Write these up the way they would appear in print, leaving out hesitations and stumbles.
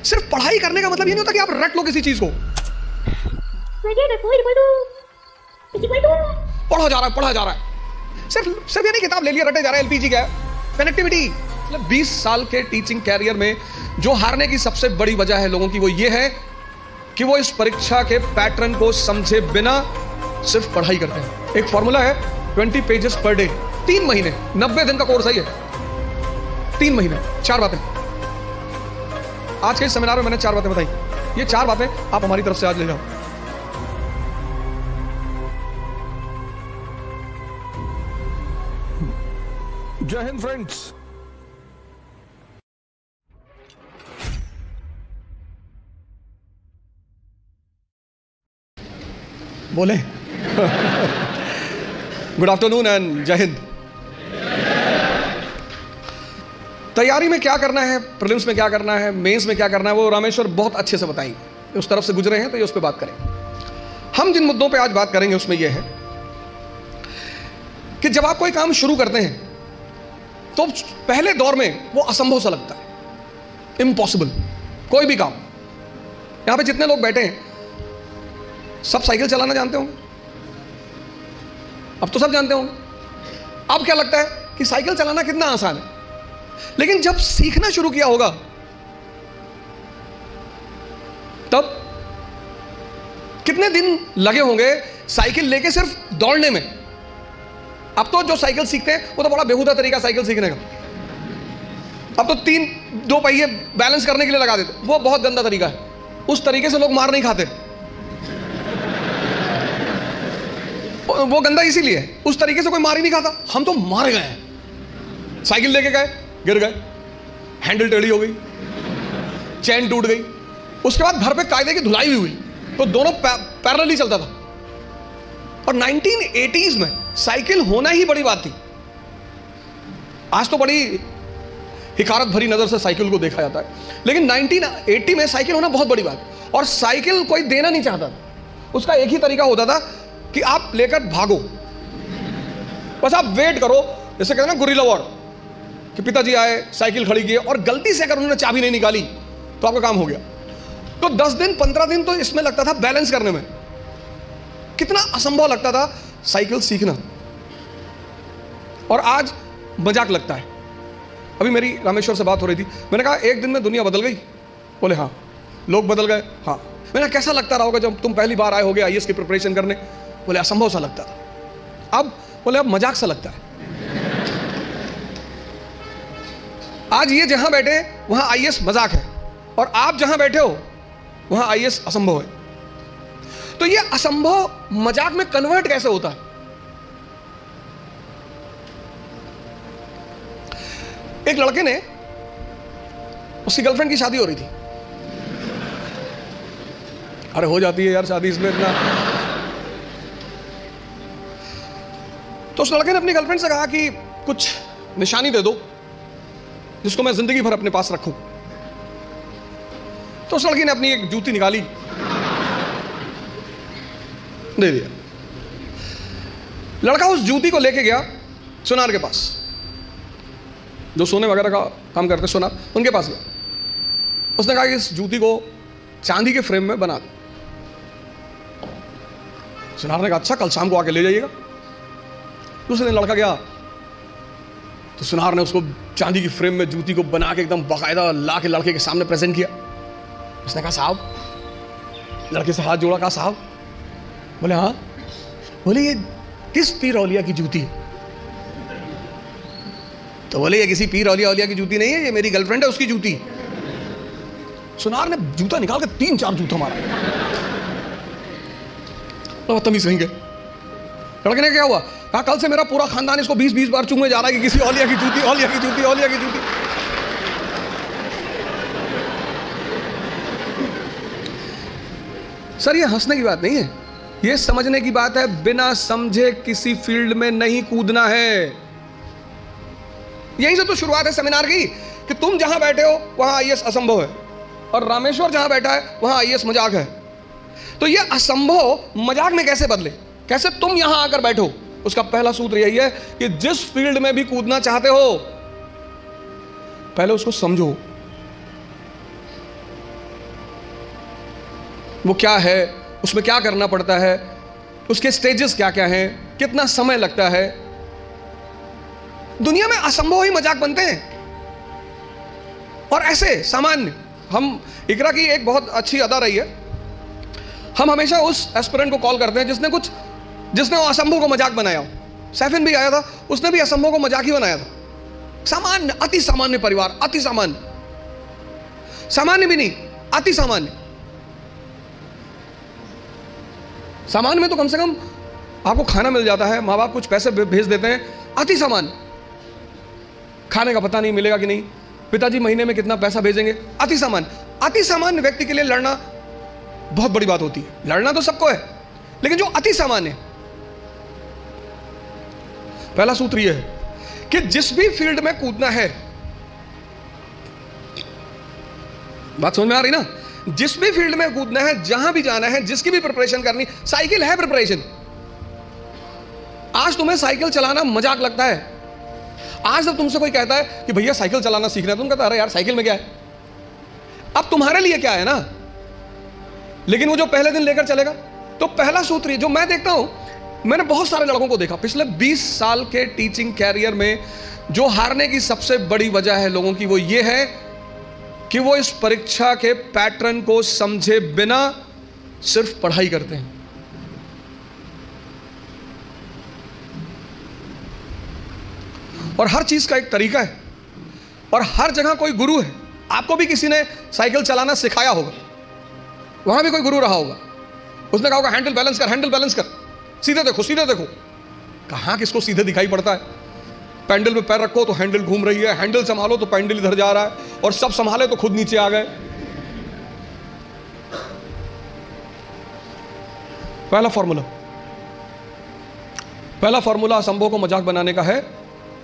सिर्फ पढ़ाई करने का मतलब ये नहीं होता कि आप रट लो किसी चीज को। पढ़ा जा रहा है, सिर्फ ये नहीं किताब ले लिया रटे जा रहा है। एलपीजी क्या है? कनेक्टिविटी। मतलब 20 साल के टीचिंग कैरियर में जो हारने की सबसे बड़ी वजह है लोगों की, वो ये है कि वो इस परीक्षा के पैटर्न को समझे बिना सिर्फ पढ़ाई करते हैं। एक फॉर्मूला है 20 पेजेस पर डे, 3 महीने, 90 दिन का कोर्स है ये। 3 महीने, 4 बातें। आज के इस सेमिनार में मैंने 4 बातें बताई। ये 4 बातें आप हमारी तरफ से आज ले जाओ। जय हिंद फ्रेंड्स। बोले गुड आफ्टरनून एंड जय हिंद। तैयारी में क्या करना है, प्रीलिम्स में क्या करना है, मेंस में क्या करना है, वो रामेश्वर बहुत अच्छे से बताएंगे। उस तरफ से गुजरे हैं तो ये उस पर बात करें। हम जिन मुद्दों पे आज बात करेंगे उसमें यह है कि जब आप कोई काम शुरू करते हैं तो पहले दौर में वो असंभव सा लगता है, इम्पॉसिबल। कोई भी काम, यहां पे जितने लोग बैठे हैं सब साइकिल चलाना जानते होंगे, अब तो सब जानते होंगे। अब क्या लगता है कि साइकिल चलाना कितना आसान है, लेकिन जब सीखना शुरू किया होगा तब कितने दिन लगे होंगे साइकिल लेके सिर्फ दौड़ने में। अब तो जो साइकिल सीखते हैं वो तो बड़ा बेहुदा तरीका साइकिल सीखने का। अब तो 2 पहिए बैलेंस करने के लिए लगा देते, वो बहुत गंदा तरीका है। उस तरीके से लोग मार नहीं खाते, वो गंदा इसीलिए है, उस तरीके से कोई मार ही नहीं खाता। हम तो मार गए हैं, साइकिल लेके गए, गिर गए, हैंडल टेढ़ी हो गई, चैन टूट गई, उसके बाद घर पे कायदे की धुलाई भी हुई, तो दोनों पैरेलल ही चलता था। और 1980s में साइकिल होना ही बड़ी बात थी। आज तो बड़ी हिकारत भरी नजर से साइकिल को देखा जाता है, लेकिन 1980 में साइकिल होना बहुत बड़ी बात। और साइकिल कोई देना नहीं चाहता था, उसका एक ही तरीका होता था कि आप लेकर भागो, बस आप वेट करो। जैसे कहते हैं ना गुरिल्ला वॉर, कि पिताजी आए, साइकिल खड़ी की और गलती से अगर उन्होंने चाबी नहीं निकाली तो आपका काम हो गया। तो 10 दिन 15 दिन तो इसमें लगता था बैलेंस करने में। कितना असंभव लगता था साइकिल सीखना, और आज मजाक लगता है। अभी मेरी रामेश्वर से बात हो रही थी, मैंने कहा एक दिन में दुनिया बदल गई। बोले हाँ। लोग बदल गए? हाँ। मैंने कैसा लगता रहा होगा जब तुम पहली बार आए होगे आईएएस की प्रिपरेशन करने? बोले असंभव सा लगता था। अब बोले अब मजाक सा लगता है। आज ये जहां बैठे हैं वहां आईएएस मजाक है, और आप जहां बैठे हो वहां आईएएस असंभव है। तो ये असंभव मजाक में कन्वर्ट कैसे होता है? एक लड़के ने, उसकी गर्लफ्रेंड की शादी हो रही थी। अरे हो जाती है यार शादी इसमें इतना। तो उस लड़के ने अपनी गर्लफ्रेंड से कहा कि कुछ निशानी दे दो जिसको मैं जिंदगी भर अपने पास रखूं। तो उस लड़की ने अपनी एक जूती निकाली, दे दिया। लड़का उस जूती को लेके गया सुनार के पास, जो सोने वगैरह का काम करते सुनार, उनके पास गया। उसने कहा कि इस जूती को चांदी के फ्रेम में बना दो। सुनार ने कहा अच्छा, कल शाम को आके ले जाइएगा। दूसरे दिन लड़का गया तो सुनार ने उसको चांदी की फ्रेम में जूती को बना के एकदम बाकायदा ला के लड़के के सामने प्रेजेंट किया। उसने कहा साहब, लड़के से हाथ जोड़ा, कहा साहब। बोले हाँ। बोले ये किस पीर औलिया की जूती है? तो बोले ये किसी पीर औलिया की जूती नहीं है, ये मेरी गर्लफ्रेंड है, उसकी जूती। सुनार ने जूता निकाल के 3-4 जूता मारा। तो बदतमीज कहीं गए। लड़के ने क्या हुआ? कहा कल से मेरा पूरा खानदान इसको 20-20 बार चूमने जा रहा है कि किसी औलिया की जूती, औलिया की जूती, औलिया की जूती। सर ये हंसने की बात नहीं है, ये समझने की बात है। बिना समझे किसी फील्ड में नहीं कूदना है। यहीं से तो शुरुआत है सेमिनार की, कि तुम जहां बैठे हो वहां आईएएस असंभव है, और रामेश्वर जहां बैठा है वहां आईएएस मजाक है। तो ये असंभव मजाक में कैसे बदले, कैसे तुम यहां आकर बैठो? उसका पहला सूत्र यही है कि जिस फील्ड में भी कूदना चाहते हो पहले उसको समझो। वो क्या है, उसमें क्या करना पड़ता है, उसके स्टेजेस क्या क्या हैं, कितना समय लगता है। दुनिया में असंभव ही मजाक बनते हैं। और ऐसे सामान्य, हम इकरा की एक बहुत अच्छी अदा रही है, हम हमेशा उस एस्पिरेंट को कॉल करते हैं जिसने वो असंभव को मजाक बनाया हो। सैफिन भी आया था, उसने भी असंभव को मजाक ही बनाया था। सामान्य, अति सामान्य परिवार, अति सामान्य, सामान्य भी नहीं, अति सामान्य। सामान्य में तो कम से कम आपको खाना मिल जाता है, माँ बाप कुछ पैसे भेज देते हैं। अति सामान्य, खाने का पता नहीं मिलेगा कि नहीं, पिताजी महीने में कितना पैसा भेजेंगे। अति सामान्य, अति सामान्य व्यक्ति के लिए लड़ना बहुत बड़ी बात होती है। लड़ना तो सबको है, लेकिन जो अति सामान्य, पहला सूत्र यह है कि जिस भी फील्ड में कूदना है, बात समझ में आ रही ना, जिस भी फील्ड में कूदना है, जहां भी जाना है, जिसकी भी प्रिपरेशन करनी, साइकिल है प्रिपरेशन। आज तुम्हें साइकिल चलाना मजाक लगता है। आज जब तुमसे कोई कहता है कि भैया साइकिल चलाना सीखना है, तुम कहते अरे यार साइकिल में क्या है, अब तुम्हारे लिए क्या है ना, लेकिन वो जो पहले दिन लेकर चलेगा। तो पहला सूत्र जो मैं देखता हूं, मैंने बहुत सारे लड़कों को देखा पिछले 20 साल के टीचिंग कैरियर में, जो हारने की सबसे बड़ी वजह है लोगों की, वो ये है कि वो इस परीक्षा के पैटर्न को समझे बिना सिर्फ पढ़ाई करते हैं। और हर चीज का एक तरीका है, और हर जगह कोई गुरु है। आपको भी किसी ने साइकिल चलाना सिखाया होगा, वहां भी कोई गुरु रहा होगा, उसने कहा होगा हैंडल बैलेंस कर, हैंडल बैलेंस कर, सीधे देखो, सीधे देखो। कहां किसको सीधे दिखाई पड़ता है? पैंडल पे पैर रखो तो हैंडल घूम रही है, हैंडल संभालो तो पैंडल इधर जा रहा है, और सब संभाले तो खुद नीचे आ गए। पहला फॉर्मूला असंभव को मजाक बनाने का है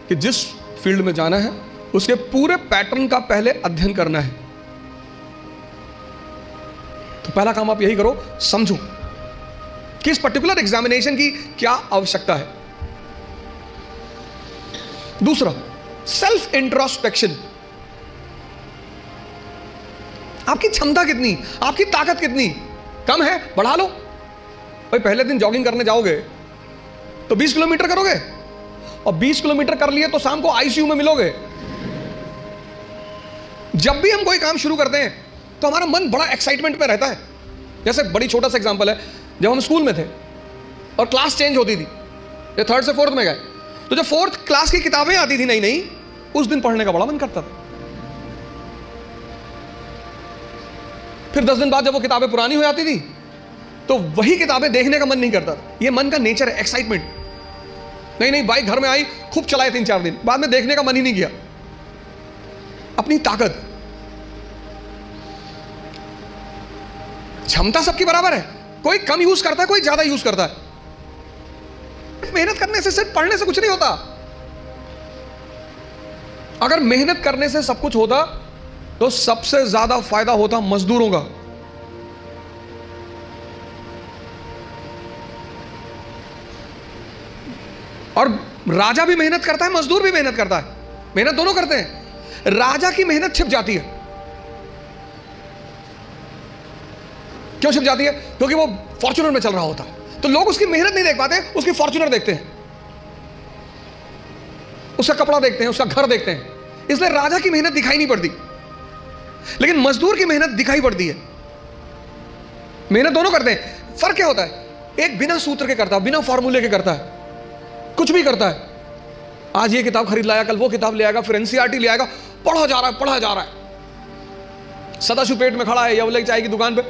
कि जिस फील्ड में जाना है उसके पूरे पैटर्न का पहले अध्ययन करना है। तो पहला काम आप यही करो, समझो कि इस पर्टिकुलर एग्जामिनेशन की क्या आवश्यकता है। दूसरा, सेल्फ इंट्रोस्पेक्शन। आपकी क्षमता कितनी, आपकी ताकत कितनी, कम है बढ़ा लो। भाई पहले दिन जॉगिंग करने जाओगे तो 20 किलोमीटर करोगे, और 20 किलोमीटर कर लिए तो शाम को आईसीयू में मिलोगे। जब भी हम कोई काम शुरू करते हैं तो हमारा मन बड़ा एक्साइटमेंट में रहता है। जैसे बड़ी छोटा सा एग्जांपल है, जब हम स्कूल में थे और क्लास चेंज होती थी, ये 3rd से 4th में गए, तो जब 4th क्लास की किताबें आती थी नई नई, उस दिन पढ़ने का बड़ा मन करता था। फिर 10 दिन बाद जब वो किताबें पुरानी हो जाती थी तो वही किताबें देखने का मन नहीं करता था। ये मन का नेचर है, एक्साइटमेंट। नहीं बाइक घर में आई, खूब चलाए 3-4 दिन, बाद में देखने का मन ही नहीं किया। अपनी ताकत, क्षमता सबकी बराबर है, कोई कम यूज करता है, कोई ज्यादा यूज करता है। मेहनत करने से, सिर्फ पढ़ने से कुछ नहीं होता। अगर मेहनत करने से सब कुछ होता तो सबसे ज्यादा फायदा होता मजदूरों का। और राजा भी मेहनत करता है, मजदूर भी मेहनत करता है, मेहनत दोनों करते हैं। राजा की मेहनत छिप जाती है। क्यों छिप जाती है? क्योंकि वो फॉर्च्यूनर में चल रहा होता है, तो लोग उसकी मेहनत नहीं देख पाते, उसकी फॉर्च्यूनर देखते हैं, उसका कपड़ा देखते हैं, उसका घर देखते हैं। इसलिए राजा की मेहनत दिखाई नहीं पड़ती, लेकिन मजदूर की मेहनत दिखाई पड़ती है। मेहनत दोनों करते हैं। फर्क क्या होता है? एक बिना सूत्र के करता है, बिना फॉर्मूले के करता है, कुछ भी करता है। आज ये किताब खरीद लाया, कल वो किताब ले आएगा, फिर एनसीईआरटी ले आएगा, पढ़ा जा रहा है। सदाशिव पेट में खड़ा है या चाय की दुकान पे,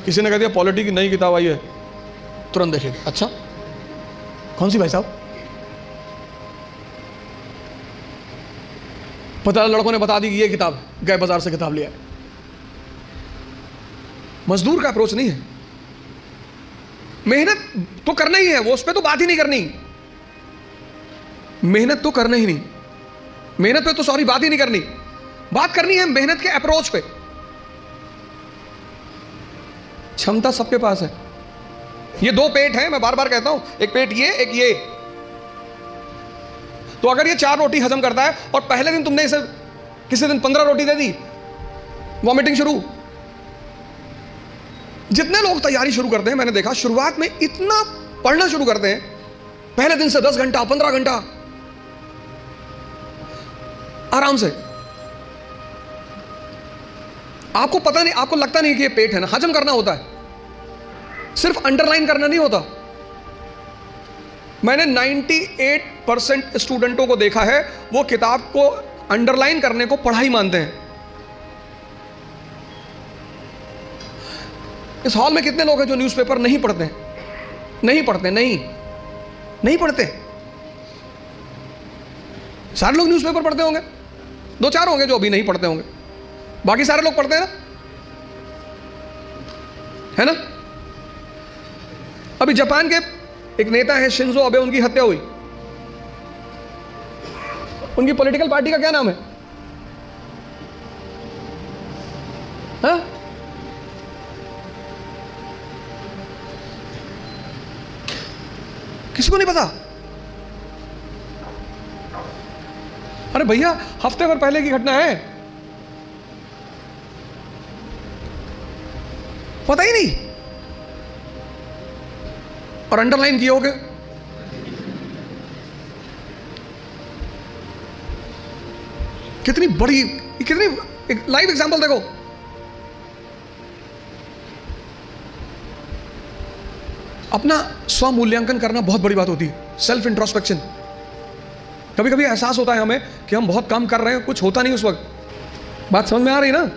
किसी ने कह दिया पॉलिटी की नई किताब आई है, तुरंत देखेगा, अच्छा कौन सी भाई साहब? पता लड़कों ने बता दी कि ये किताब, गए बाजार से किताब लिया। मजदूर का अप्रोच नहीं है। मेहनत तो करना ही है, वो उस पर तो बात ही नहीं करनी। मेहनत तो करना ही नहीं, मेहनत पे तो सॉरी बात ही नहीं करनी। बात करनी है मेहनत के अप्रोच पे। क्षमता सबके पास है। ये 2 पेट हैं, मैं बार बार कहता हूं, एक पेट ये, एक ये। तो अगर ये 4 रोटी हजम करता है और पहले दिन तुमने इसे किसी दिन 15 रोटी दे दी, वॉमिटिंग शुरू, जितने लोग तैयारी शुरू करते हैं, मैंने देखा शुरुआत में इतना पढ़ना शुरू करते हैं, पहले दिन से 10 घंटा 15 घंटा आराम से। आपको पता नहीं, आपको लगता नहीं कि ये पेट है ना, हजम करना होता है, सिर्फ अंडरलाइन करना नहीं होता। मैंने 98% स्टूडेंटों को देखा है, वो किताब को अंडरलाइन करने को पढ़ाई मानते हैं। इस हॉल में कितने लोग हैं जो न्यूज़पेपर नहीं पढ़ते हैं? नहीं पढ़ते, नहीं पढ़ते। सारे लोग न्यूज़पेपर पढ़ते होंगे, 2-4 होंगे जो अभी नहीं पढ़ते होंगे, बाकी सारे लोग पढ़ते हैं ना, है ना? अभी जापान के एक नेता है शिंजो अबे, उनकी हत्या हुई। उनकी पॉलिटिकल पार्टी का क्या नाम है? हाँ? किसी को नहीं पता? अरे भैया, हफ्ते भर पहले की घटना है, पता ही नहीं, और अंडरलाइन किए होगे। कितनी बड़ी, कितनी एक लाइव एग्जांपल देखो। अपना स्व मूल्यांकन करना बहुत बड़ी बात होती है, सेल्फ इंट्रोस्पेक्शन। कभी कभी एहसास होता है हमें कि हम बहुत काम कर रहे हैं, कुछ होता नहीं उस वक्त। बात समझ में आ रही ना?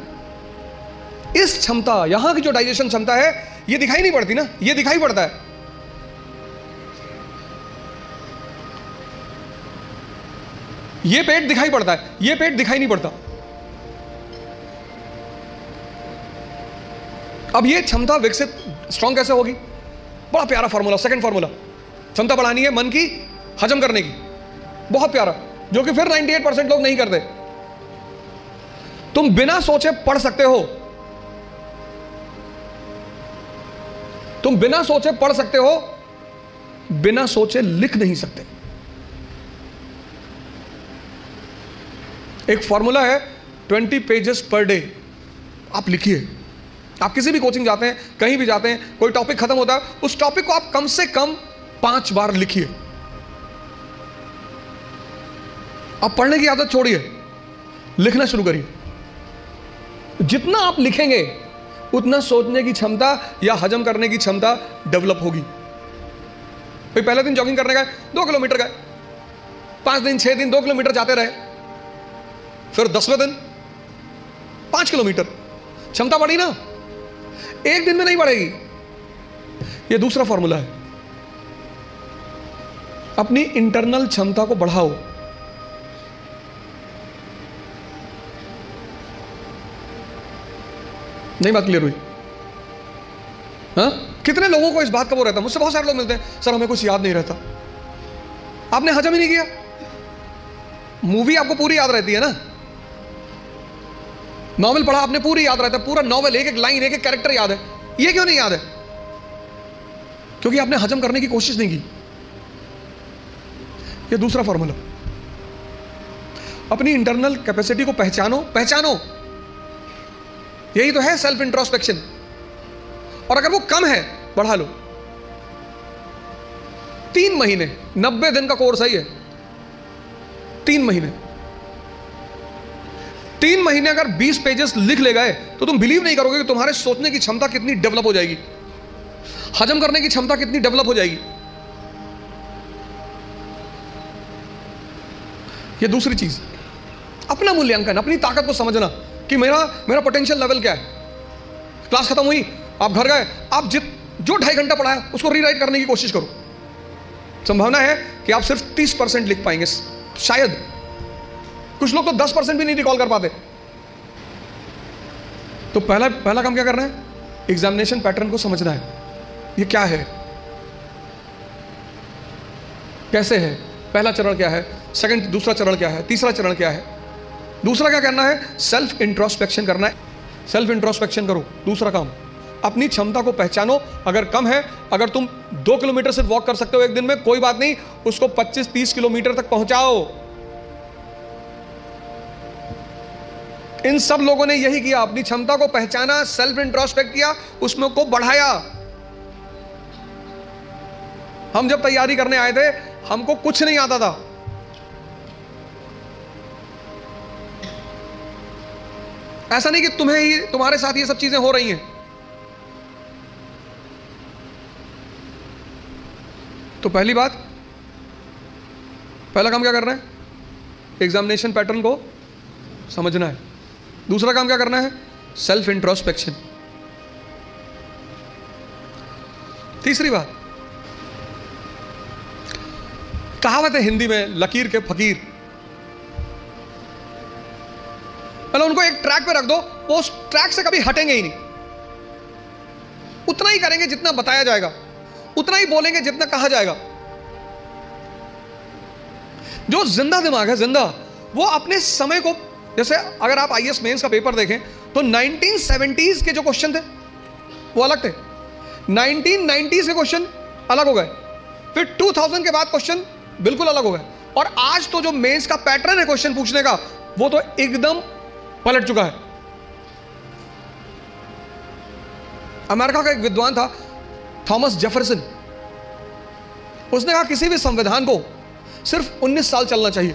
इस क्षमता, यहां की जो डाइजेशन क्षमता है, ये दिखाई नहीं पड़ती ना, ये दिखाई पड़ता है। ये पेट दिखाई पड़ता है, ये पेट दिखाई नहीं पड़ता। अब ये क्षमता विकसित, स्ट्रॉन्ग कैसे होगी? बड़ा प्यारा फॉर्मूला, सेकंड फॉर्मूला। क्षमता बढ़ानी है मन की, हजम करने की, बहुत प्यारा, जो कि फिर 98% लोग नहीं करते। तुम बिना सोचे पढ़ सकते हो, तुम बिना सोचे पढ़ सकते हो, बिना सोचे लिख नहीं सकते। एक फॉर्मूला है 20 पेजेस पर डे। आप लिखिए। आप किसी भी कोचिंग जाते हैं, कहीं भी जाते हैं, कोई टॉपिक खत्म होता है, उस टॉपिक को आप कम से कम 5 बार लिखिए। आप पढ़ने की आदत छोड़िए, लिखना शुरू करिए। जितना आप लिखेंगे उतना सोचने की क्षमता या हजम करने की क्षमता डेवलप होगी। भाई पहले दिन जॉगिंग करने गए, 2 किलोमीटर गए, 5 दिन 6 दिन 2 किलोमीटर जाते रहे, फिर 10वें दिन 5 किलोमीटर, क्षमता बढ़ी ना? एक दिन में नहीं बढ़ेगी। यह दूसरा फॉर्मूला है। अपनी इंटरनल क्षमता को बढ़ाओ। नहीं बात क्लियर हुई? हाँ? कितने लोगों को इस बात का वो रहता है, मुझसे बहुत सारे लोग मिलते हैं, सर हमें कुछ याद नहीं रहता। आपने हजम ही नहीं किया। मूवी आपको पूरी याद रहती है ना, नॉवेल पढ़ा आपने, पूरी याद रहता है, पूरा नॉवेल, एक एक लाइन, एक एक कैरेक्टर याद है। ये क्यों नहीं याद है? क्योंकि आपने हजम करने की कोशिश नहीं की। ये दूसरा फॉर्मूला। अपनी इंटरनल कैपेसिटी को पहचानो। यही तो है सेल्फ इंट्रोस्पेक्शन। और अगर वो कम है, बढ़ा लो। 3 महीने, 90 दिन का कोर्स है ये। 3 महीने 3 महीने अगर 20 पेजेस लिख ले गए तो तुम बिलीव नहीं करोगे कि तुम्हारे सोचने की क्षमता कितनी डेवलप हो जाएगी, हजम करने की क्षमता कितनी डेवलप हो जाएगी। ये दूसरी चीज, अपना मूल्यांकन, अपनी ताकत को समझना कि मेरा पोटेंशियल लेवल क्या है। क्लास खत्म हुई, आप घर गए, आप जो 2.5 घंटा पढ़ा है उसको रीराइट करने की कोशिश करो। संभावना है कि आप सिर्फ 30% लिख पाएंगे, शायद। कुछ लोग तो 10% भी नहीं रिकॉल कर पाते। तो पहला काम क्या करना है? एग्जामिनेशन पैटर्न को समझना है। ये क्या है, कैसे है, पहला चरण क्या है, दूसरा चरण क्या है, तीसरा चरण क्या है। दूसरा क्या करना है? सेल्फ इंट्रोस्पेक्शन करना है। सेल्फ इंट्रोस्पेक्शन करो। दूसरा काम, अपनी क्षमता को पहचानो। अगर कम है, अगर तुम 2 किलोमीटर सिर्फ वॉक कर सकते हो एक दिन में, कोई बात नहीं, उसको 25-30 किलोमीटर तक पहुंचाओ। इन सब लोगों ने यही किया, अपनी क्षमता को पहचाना, सेल्फ इंट्रोस्पेक्ट किया, उसमें को बढ़ाया। हम जब तैयारी करने आए थे हमको कुछ नहीं आता था, ऐसा नहीं कि तुम्हारे साथ ये सब चीजें हो रही हैं। तो पहली बात, पहला काम क्या करना है? एग्जामिनेशन पैटर्न को समझना है। दूसरा काम क्या करना है? Self introspection. तीसरी बात, कहावत है हिंदी में, लकीर के फकीर। मतलब उनको एक ट्रैक पे रख दो, वो उस ट्रैक से कभी हटेंगे ही नहीं। उतना ही करेंगे जितना बताया जाएगा, उतना ही बोलेंगे जितना कहा जाएगा। जो जिंदा दिमाग है, जिंदा, वो अपने समय को, जैसे अगर आप आईएएस मेंस का पेपर देखें तो 1970s के जो क्वेश्चन थे वो अलग थे, 1990s के क्वेश्चन अलग हो गए, फिर 2000 के बाद क्वेश्चन बिल्कुल अलग हो गए, और आज तो जो मेंस का पैटर्न है क्वेश्चन पूछने का वो तो एकदम पलट चुका है। अमेरिका का एक विद्वान था थॉमस जेफरसन, उसने कहा किसी भी संविधान को सिर्फ 19 साल चलना चाहिए।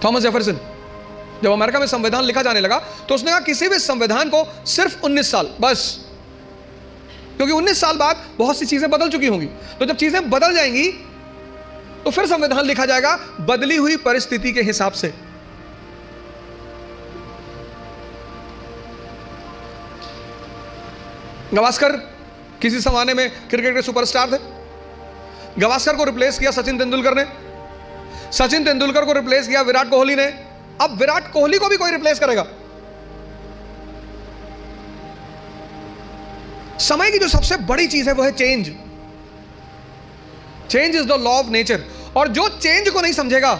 थॉमस जेफरसन, जब अमेरिका में संविधान लिखा जाने लगा तो उसने कहा किसी भी संविधान को सिर्फ 19 साल बस, क्योंकि 19 साल बाद बहुत सी चीजें बदल चुकी होंगी। तो जब चीजें बदल जाएंगी तो फिर संविधान लिखा जाएगा बदली हुई परिस्थिति के हिसाब से। गावस्कर किसी जमाने में क्रिकेट के सुपरस्टार थे, गावस्कर को रिप्लेस किया सचिन तेंदुलकर ने, सचिन तेंदुलकर को रिप्लेस किया विराट कोहली ने, अब विराट कोहली को भी कोई रिप्लेस करेगा। समय की जो सबसे बड़ी चीज है वो है change. Change is the law of nature. और जो चेंज को नहीं समझेगा,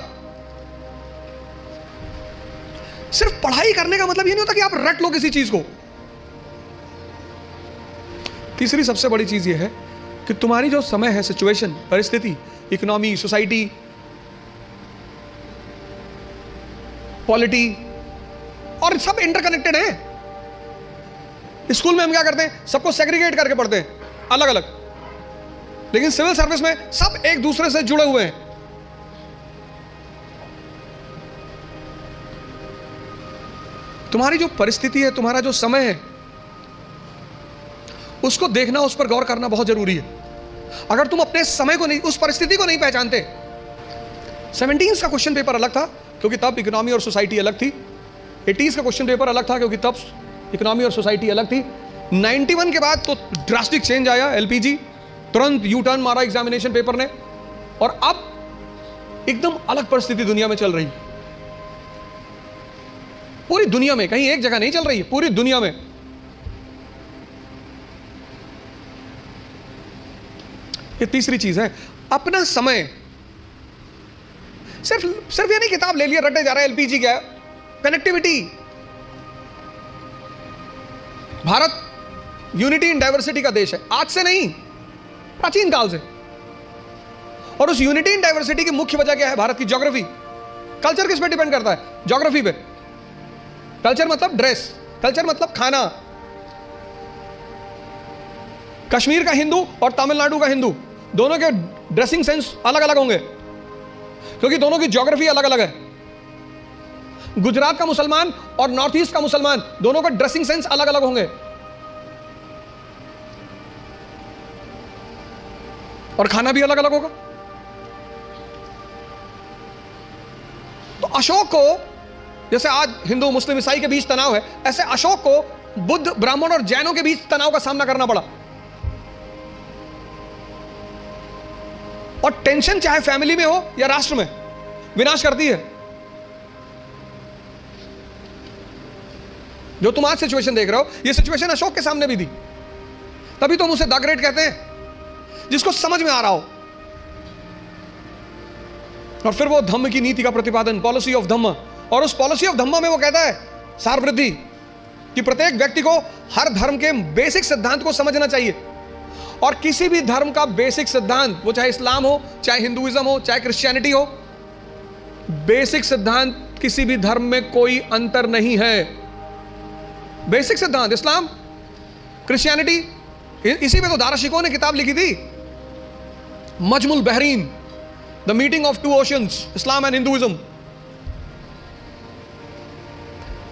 सिर्फ पढ़ाई करने का मतलब ये नहीं होता कि आप रट लो किसी चीज को। तीसरी सबसे बड़ी चीज ये है कि तुम्हारी जो समय है, सिचुएशन, परिस्थिति, इकोनॉमी, सोसाइटी, पॉलिटी, और सब इंटरकनेक्टेड है। स्कूल में हम क्या करते हैं? सबको सेग्रीगेट करके पढ़ते हैं, अलग अलग, लेकिन सिविल सर्विस में सब एक दूसरे से जुड़े हुए हैं। तुम्हारी जो परिस्थिति है, तुम्हारा जो समय है, उसको देखना, उस पर गौर करना बहुत जरूरी है। अगर तुम अपने समय को नहीं, उस परिस्थिति को नहीं पहचानते। 17s का क्वेश्चन पेपर अलग था क्योंकि तब इकोनॉमी और सोसाइटी अलग थी। 80s का क्वेश्चन पेपर अलग था क्योंकि तब इकोनॉमी और सोसाइटी अलग थी। 91 के बाद तो ड्रास्टिक चेंज आया, एलपीजी, तुरंत यू टर्न मारा एग्जामिनेशन पेपर ने, और अब एकदम अलग परिस्थिति दुनिया में चल रही। पूरी दुनिया में, कहीं एक जगह नहीं चल रही है, पूरी दुनिया में। ये तीसरी चीज है, अपना समय। सिर्फ ये नहीं किताब ले लिया रटे जा रहा है, एलपीजी क्या है, connectivity. Bharat unity in diversity का देश है, आज से नहीं, प्राचीन काल से। और उस यूनिटी इन डाइवर्सिटी की मुख्य वजह क्या है? भारत की ज्योग्राफी। कल्चर किस पे डिपेंड करता है? ज्योग्राफी पे। कल्चर मतलब ड्रेस, कल्चर मतलब खाना। कश्मीर का हिंदू और तमिलनाडु का हिंदू, दोनों के ड्रेसिंग सेंस अलग अलग होंगे क्योंकि दोनों की ज्योग्राफी अलग अलग है। गुजरात का मुसलमान और नॉर्थ ईस्ट का मुसलमान, दोनों का ड्रेसिंग सेंस अलग अलग होंगे, और खाना भी अलग अलग होगा। तो अशोक को, जैसे आज हिंदू मुस्लिम ईसाई के बीच तनाव है, ऐसे अशोक को बुद्ध, ब्राह्मण और जैनों के बीच तनाव का सामना करना पड़ा। और टेंशन चाहे फैमिली में हो या राष्ट्र में, विनाश करती है। जो तुम आज सिचुएशन देख रहे हो, ये सिचुएशन अशोक के सामने भी थी, तभी तो हम उसे द ग्रेट कहते हैं, जिसको समझ में आ रहा हो। और फिर वो धम्म की नीति का प्रतिपादन, पॉलिसी ऑफ धम्म, और उस पॉलिसी ऑफ धम्म में वो कहता है सार वृद्धि, कि प्रत्येक व्यक्ति को हर धर्म के बेसिक सिद्धांत को समझना चाहिए। और किसी भी धर्म का बेसिक सिद्धांत, वो चाहे इस्लाम हो, चाहे हिंदुइज्म हो, चाहे क्रिश्चियनिटी हो, बेसिक सिद्धांत किसी भी धर्म में कोई अंतर नहीं है। बेसिक सिद्धांत इस्लाम, क्रिश्चियनिटी, इसी में तो दाराशिकों ने किताब लिखी थी, Majmaul Bahrain, the meeting of two oceans, Islam and Hinduism.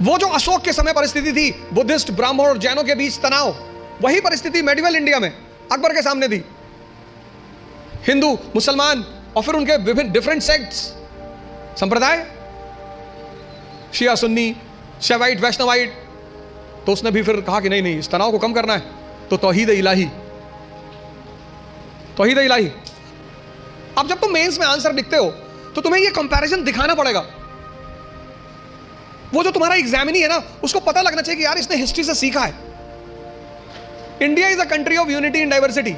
वो जो अशोक के समय परिस्थिति थी, बुद्धिस्ट, ब्राह्मण और जैनों के बीच तनाव, वही परिस्थिति मेडिवल इंडिया में अकबर के सामने थी। हिंदू, मुसलमान और फिर उनके विभिन्न डिफरेंट सेक्ट्स, संप्रदाय, शिया, सुन्नी, शैवाइट, वैष्णवाइट। तो उसने भी फिर कहा कि नहीं नहीं, इस तनाव को कम करना है तो तौहीद इलाही, तौहीद इलाही। अब जब तुम मेंस में आंसर लिखते हो तो तुम्हें यह कंपैरिजन दिखाना पड़ेगा। वो जो तुम्हारा एग्जामिनी है ना, उसको पता लगना चाहिए कि यार इसने हिस्ट्री से सीखा है। India is a country of unity in diversity.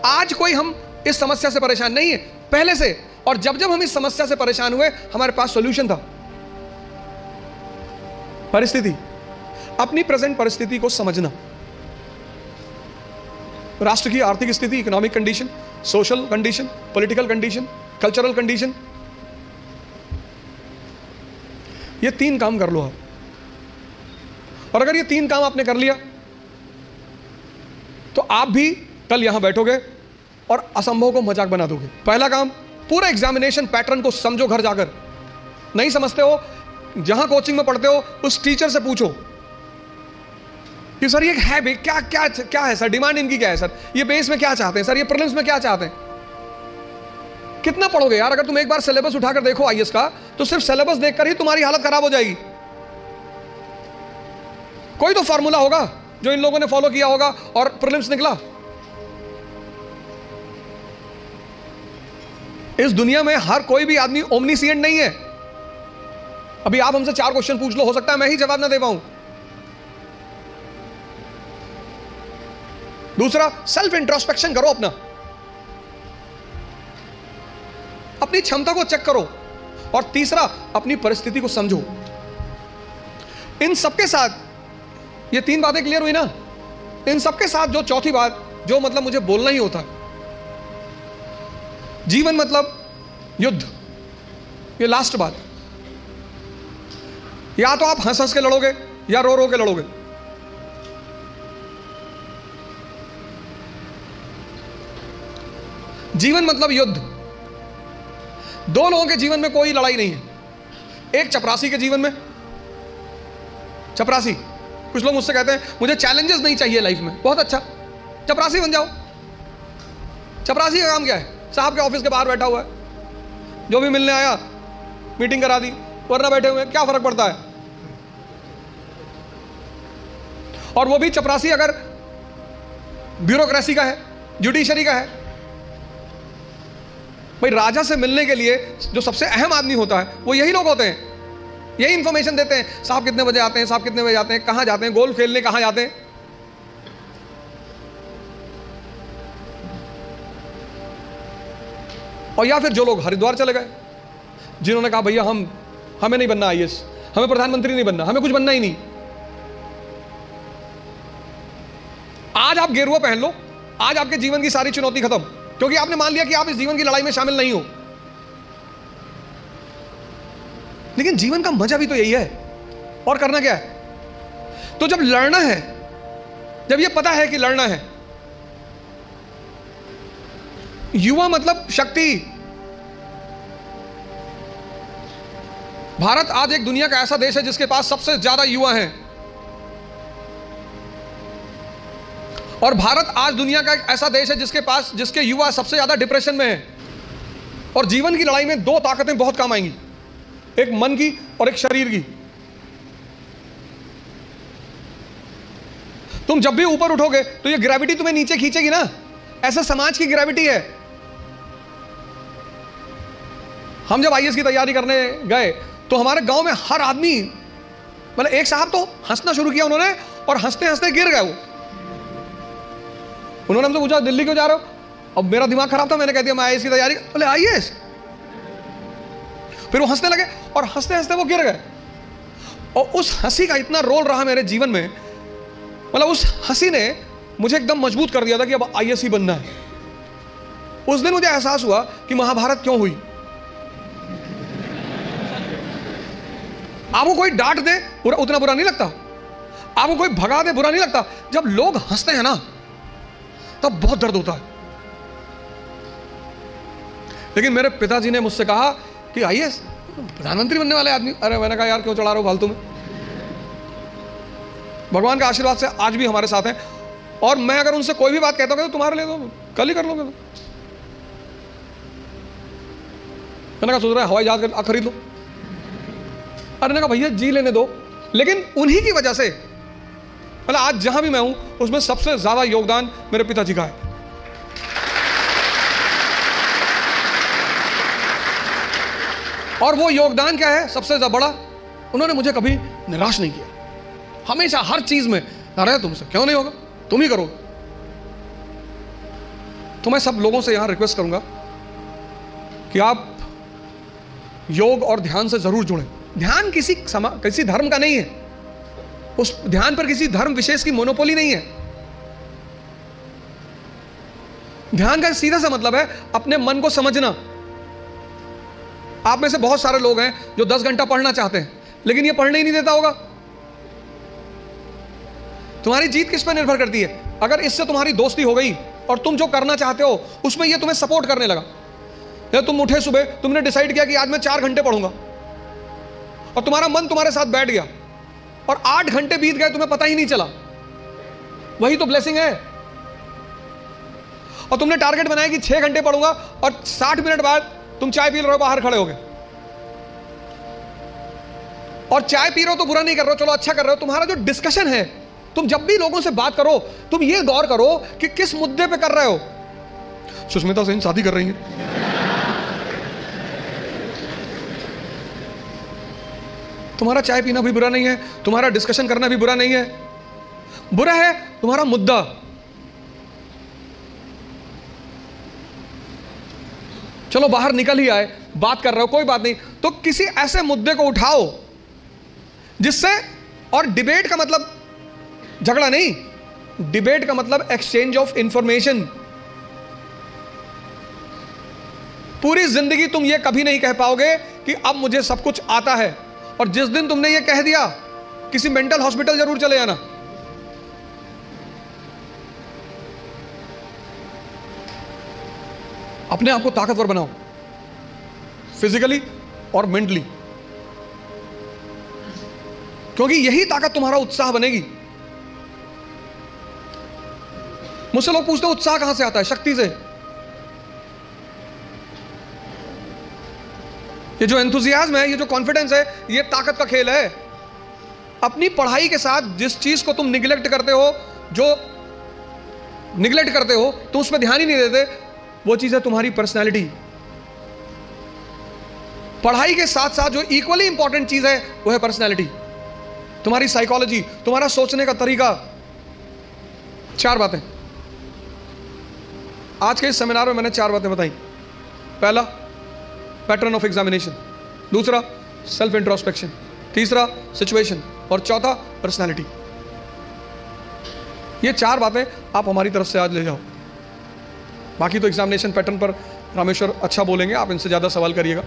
आज कोई हम इस समस्या से परेशान नहीं है, पहले से। और जब जब हम इस समस्या से परेशान हुए, हमारे पास सॉल्यूशन था। परिस्थिति, अपनी प्रेजेंट परिस्थिति को समझना, राष्ट्र की आर्थिक स्थिति, economic condition, social condition, political condition, cultural condition, ये 3 काम कर लो आप। और अगर ये 3 काम आपने कर लिया तो आप भी कल यहां बैठोगे और असंभव को मजाक बना दोगे। पहला काम, पूरा एग्जामिनेशन पैटर्न को समझो। घर जाकर नहीं समझते हो, जहां कोचिंग में पढ़ते हो उस टीचर से पूछो कि सर ये है भाई, क्या क्या क्या है सर, डिमांड इनकी क्या है सर, ये बेस में क्या चाहते हैं सर, ये प्रीलिम्स में क्या चाहते हैं। कितना पढ़ोगे यार? अगर तुम एक बार सिलेबस उठाकर देखो आईएएस का, तो सिर्फ सिलेबस देखकर ही तुम्हारी हालत खराब हो जाएगी। कोई तो फॉर्मूला होगा जो इन लोगों ने फॉलो किया होगा और प्रीलिम्स निकला। इस दुनिया में हर कोई भी आदमी ओमनीसिएंट नहीं है। अभी आप हमसे 4 क्वेश्चन पूछ लो, हो सकता है मैं ही जवाब ना दे पाऊं। दूसरा, सेल्फ इंट्रोस्पेक्शन करो, अपनी क्षमता को चेक करो। और तीसरा, अपनी परिस्थिति को समझो। इन सबके साथ, ये 3 बातें क्लियर हुई ना, इन सबके साथ जो चौथी बात, जो मतलब मुझे बोलना ही होता, जीवन मतलब युद्ध, ये लास्ट बात। या तो आप हंस हंस के लड़ोगे या रो रो के लड़ोगे। जीवन मतलब युद्ध। 2 लोगों के जीवन में कोई लड़ाई नहीं है। एक चपरासी के जीवन में, चपरासी, कुछ लोग मुझसे कहते हैं मुझे चैलेंजेस नहीं चाहिए लाइफ में। बहुत अच्छा, चपरासी बन जाओ। चपरासी का काम क्या है? साहब के ऑफिस के बाहर बैठा हुआ है, जो भी मिलने आया मीटिंग करा दी, वरना बैठे हुए, क्या फर्क पड़ता है। और वो भी चपरासी अगर ब्यूरोक्रेसी का है, जुडिशरी का है। भाई राजा से मिलने के लिए जो सबसे अहम आदमी होता है वो यही लोग होते हैं, यही इंफॉर्मेशन देते हैं। साहब कितने बजे आते हैं, साहब कितने बजे आते हैं, कहां जाते हैं, गोल्फ खेलने कहां जाते हैं। और या फिर जो लोग हरिद्वार चले गए, जिन्होंने कहा भैया हमें नहीं बनना आईएएस, हमें प्रधानमंत्री नहीं बनना, हमें कुछ बनना ही नहीं। आज आप गेरुआ पहन लो, आज आपके जीवन की सारी चुनौती खत्म, क्योंकि आपने मान लिया कि आप इस जीवन की लड़ाई में शामिल नहीं हो। लेकिन जीवन का मजा भी तो यही है। और करना क्या है? तो जब लड़ना है, जब ये पता है कि लड़ना है, युवा मतलब शक्ति। भारत आज एक दुनिया का ऐसा देश है जिसके पास सबसे ज्यादा युवा हैं। और भारत आज दुनिया का एक ऐसा देश है जिसके युवा सबसे ज्यादा डिप्रेशन में है। और जीवन की लड़ाई में 2 ताकतें बहुत काम आएंगी, एक मन की और एक शरीर की। तुम जब भी ऊपर उठोगे तो ये ग्रेविटी तुम्हें नीचे खींचेगी ना, ऐसा समाज की ग्रेविटी है। हम जब आईएएस की तैयारी करने गए तो हमारे गांव में हर आदमी, मतलब एक साहब तो हंसना शुरू किया उन्होंने, और हंसते हंसते गिर गए वो। उन्होंने हमसे पूछा दिल्ली क्यों जा रहे हो? अब मेरा दिमाग खराब था, मैंने कह दिया मैं आईएएस की तैयारी। बोले आईएएस? फिर वो हंसने लगे और हंसते हंसते वो गिर गए। और उस हंसी का इतना रोल रहा मेरे जीवन में, मतलब उस हंसी ने मुझे एकदम मजबूत कर दिया था कि अब आईएएस ही बनना है। उस दिन मुझे एहसास हुआ कि महाभारत क्यों हुई। आपको कोई डांट दे उतना बुरा नहीं लगता, आपको कोई भगा दे बुरा नहीं लगता, जब लोग हंसते हैं ना तब बहुत दर्द होता है। लेकिन मेरे पिताजी ने मुझसे कहा कि आईएएस प्रधानमंत्री बनने वाले आदमी। अरे मैंने कहा यार क्यों चढ़ा रहे हो फालतू में। भगवान का आशीर्वाद से आज भी हमारे साथ हैं, और मैं अगर उनसे कोई भी बात कहता हूँ तो तुम्हारे लिए तो कल ही कर लोगे। तो मैंने कहा सोच रहा है हवाई जहाज खरीद लो। अरे ने कहा भैया जी लेने दो। लेकिन उन्हीं की वजह से मतलब आज जहां भी मैं हूं उसमें सबसे ज्यादा योगदान मेरे पिताजी का है। और वो योगदान क्या है सबसे ज्यादा बड़ा, उन्होंने मुझे कभी निराश नहीं किया। हमेशा हर चीज में अरे तुमसे क्यों नहीं होगा, तुम ही करो। तो मैं सब लोगों से यहां रिक्वेस्ट करूंगा कि आप योग और ध्यान से जरूर जुड़ें। ध्यान किसी धर्म का नहीं है, उस ध्यान पर किसी धर्म विशेष की मोनोपोली नहीं है। ध्यान का सीधा सा मतलब है अपने मन को समझना। आप में से बहुत सारे लोग हैं जो 10 घंटा पढ़ना चाहते हैं लेकिन ये पढ़ने ही नहीं देता होगा। तुम्हारी जीत किस पर निर्भर करती है? अगर इससे तुम्हारी दोस्ती हो गई और तुम जो करना चाहते हो उसमें ये तुम्हें सपोर्ट करने लगा, या तुम उठे सुबह तुमने डिसाइड किया कि आज मैं 4 घंटे पढ़ूंगा और तुम्हारा मन तुम्हारे साथ बैठ गया और 8 घंटे बीत गए तुम्हें पता ही नहीं चला, वही तो ब्लेसिंग है। और तुमने टारगेट बनाया कि 6 घंटे पढ़ूंगा और 60 मिनट बाद तुम चाय पी रहे हो, बाहर खड़े हो गए। और चाय पी रहे हो तो बुरा नहीं कर रहे हो, चलो अच्छा कर रहे हो। तुम्हारा जो डिस्कशन है, तुम जब भी लोगों से बात करो तुम ये गौर करो कि किस मुद्दे पे कर रहे हो। सुष्मिता सेन शादी कर रही है, तुम्हारा चाय पीना भी बुरा नहीं है, तुम्हारा डिस्कशन करना भी बुरा नहीं है। बुरा है तुम्हारा मुद्दा। चलो बाहर निकल ही आए, बात कर रहे हो कोई बात नहीं, तो किसी ऐसे मुद्दे को उठाओ जिससे, और डिबेट का मतलब झगड़ा नहीं, डिबेट का मतलब एक्सचेंज ऑफ इंफॉर्मेशन। पूरी जिंदगी तुम ये कभी नहीं कह पाओगे कि अब मुझे सब कुछ आता है, और जिस दिन तुमने ये कह दिया किसी मेंटल हॉस्पिटल जरूर चले जाना। अपने आप को ताकतवर बनाओ, फिजिकली और मेंटली, क्योंकि यही ताकत तुम्हारा उत्साह बनेगी। मुझसे लोग पूछते हैं उत्साह कहां से आता है? शक्ति से। ये जो एंथुजियाज्म है, ये जो कॉन्फिडेंस है, ये ताकत का खेल है। अपनी पढ़ाई के साथ जिस चीज को तुम निगलेक्ट करते हो, जो निगलेक्ट करते हो, तुम उस पर ध्यान ही नहीं देते, वो चीज है तुम्हारी पर्सनैलिटी। पढ़ाई के साथ साथ जो इक्वली इंपॉर्टेंट चीज है वो है पर्सनैलिटी, तुम्हारी साइकोलॉजी, तुम्हारा सोचने का तरीका। 4 बातें आज के इस सेमिनार में मैंने 4 बातें बताई। पहला, पैटर्न ऑफ एग्जामिनेशन। दूसरा, सेल्फ इंट्रोस्पेक्शन। तीसरा, सिचुएशन। और चौथा, पर्सनैलिटी। ये 4 बातें आप हमारी तरफ से आज ले जाओ। बाकी तो एग्जामिनेशन पैटर्न पर रामेश्वर अच्छा बोलेंगे, आप इनसे ज़्यादा सवाल करिएगा।